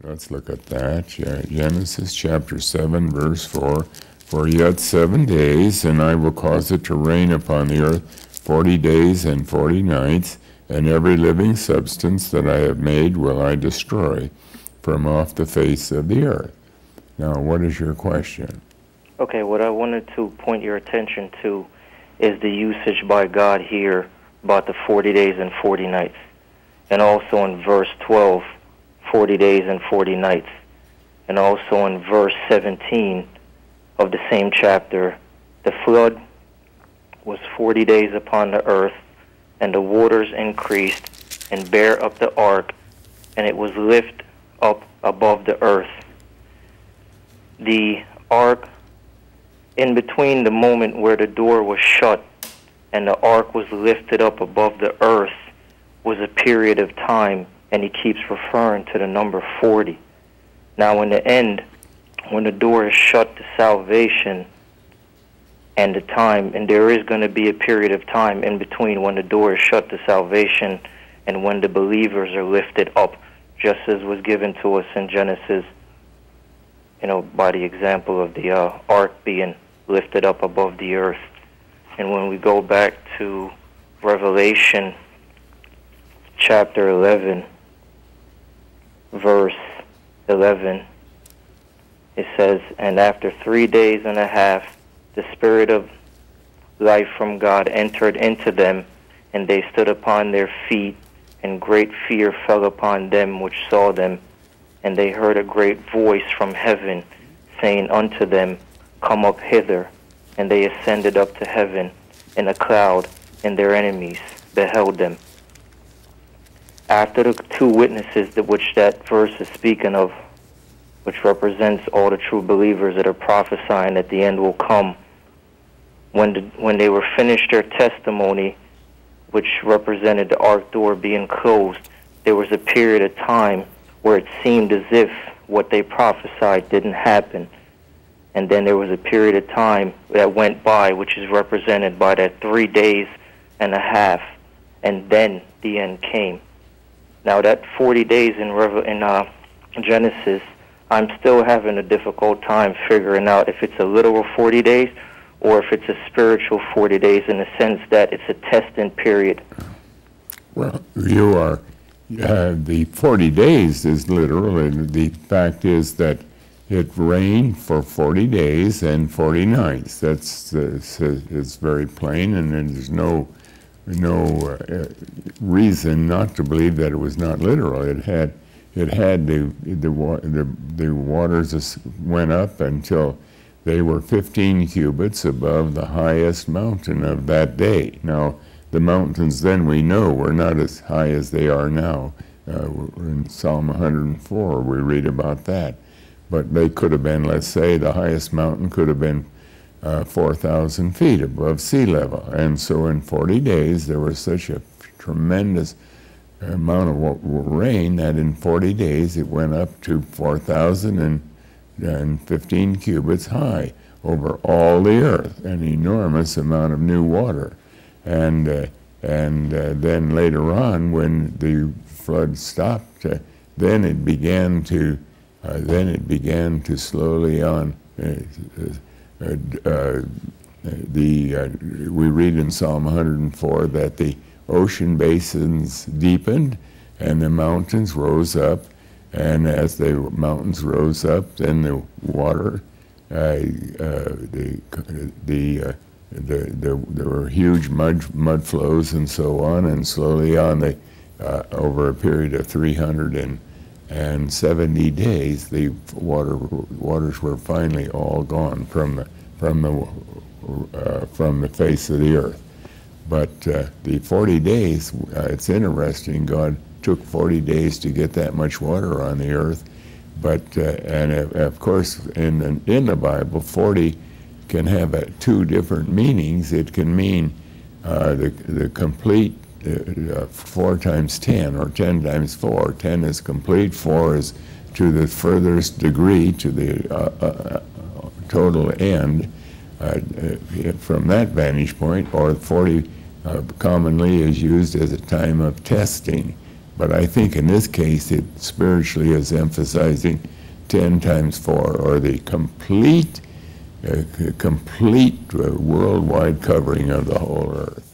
Let's look at that. Genesis chapter 7, verse 4. For yet 7 days, and I will cause it to rain upon the earth 40 days and 40 nights, and every living substance that I have made will I destroy from off the face of the earth. Now, what is your question? Okay, what I wanted to point your attention to is the usage by God here about the 40 days and 40 nights. And also in verse 12, 40 days and 40 nights. And also in verse 17 of the same chapter, the flood was 40 days upon the earth, and the waters increased and bare up the ark, and it was lift up above the earth. The ark, in between the moment where the door was shut and the ark was lifted up above the earth, was a period of time, and he keeps referring to the number 40. Now in the end, when the door is shut to salvation and the time, and there is going to be a period of time in between when the door is shut to salvation and when the believers are lifted up, just as was given to us in Genesis, by the example of the ark being lifted up above the earth. And when we go back to Revelation chapter 11, verse 11, it says, and after 3 days and a half, the Spirit of life from God entered into them, and they stood upon their feet, and great fear fell upon them which saw them. And they heard a great voice from heaven, saying unto them, Come up hither. And they ascended up to heaven in a cloud, and their enemies beheld them. After the two witnesses which that verse is speaking of, which represents all the true believers that are prophesying that the end will come, when they were finished their testimony, which represented the ark door being closed, there was a period of time where it seemed as if what they prophesied didn't happen. And then there was a period of time that went by, which is represented by that 3 days and a half, and then the end came. Now that 40 days in Genesis, I'm still having a difficult time figuring out if it's a literal 40 days or if it's a spiritual 40 days in the sense that it's a testing period. Well, the 40 days is literal, and the fact is that it rained for 40 days and 40 nights. It's very plain, and there's no reason not to believe that it was not literal. It had the waters went up until they were 15 cubits above the highest mountain of that day. Now, the mountains then we know were not as high as they are now. In Psalm 104 we read about that. But they could have been, let's say, the highest mountain could have been 4,000 feet above sea level. And so in 40 days there was such a tremendous amount of rain that in 40 days it went up to 4,015 cubits high over all the earth, an enormous amount of new water. And then later on, when the flood stopped, then it began to slowly on. We read in Psalm 104 that the ocean basins deepened and the mountains rose up, and as the mountains rose up, then the water, there were huge mud flows and so on, and slowly on, over a period of 370 days, the waters were finally all gone from the face of the earth. But the 40 days, it's interesting. God took 40 days to get that much water on the earth, but and of course in the Bible, 40 can have two different meanings. It can mean the complete 4 times 10, or 10 times 4. 10 is complete, 4 is to the furthest degree, to the total end. From that vantage point, or 40 commonly is used as a time of testing. But I think in this case, it spiritually is emphasizing 10 times 4, or the complete worldwide covering of the whole earth.